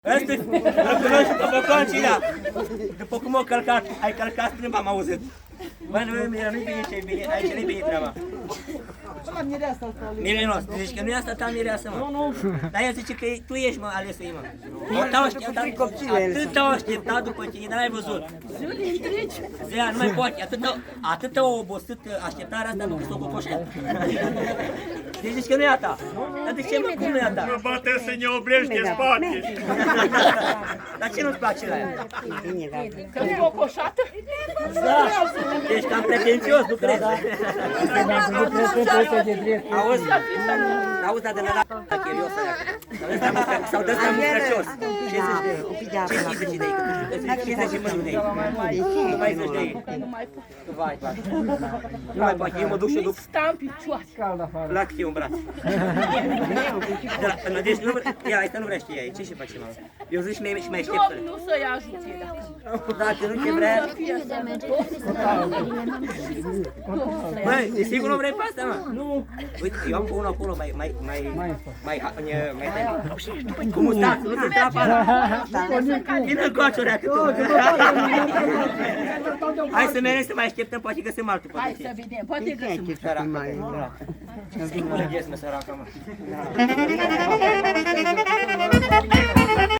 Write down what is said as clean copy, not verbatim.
Ăsta îl cunoști pe Boconcilea. După cum a călcat, ai călcat strâmb, am auzit. Bă, nu-i bine ce-i bine, aici nu-i bine treaba. Mirenos, tu zici că nu e asta ta mireasă, mă? Nu. Dar el zice că tu ești, mă, alesul ei, mă. Atât au așteptat după tine, dar n-ai văzut. Zia, nu mai poate, atât au obosit așteptarea asta, nu că s-o cocoșcat. Deci zici că nu e a ta. Dar de ce, mă, cum nu e a ta? Nu bate să ne obrește spate. Dar ce nu-ți place la ea? Că e cocoșată? Da, ești cam pretențios, nu crezi? Auzi, dar de la chelios sau de ăsta mucrăcios. Ce zici de ei? Ce știi de ei? Că tu zici 50 mâini de ei. Nu mai zici de ei. Vai, nu mai poate, eu mă duc și duc. Stam picioase. La cât e un braț. Deci nu, ea, asta nu vrea știe ea, ce și face, mă? Eu zic și mai așteptă. Nu să-i ajute dacă. Dacă nu te vrea... Băi, de sigur nu vrei pe asta, mă? Nu. Uite, eu am pe unul acolo mai cu mustață, nu se trapă ala. Vine-l coaciurea cât tu. Hai să mergem să mai așteptăm, poate găsim altul. Hai să vedem, poate găsim. Singură ghiesmă, săraca, mă.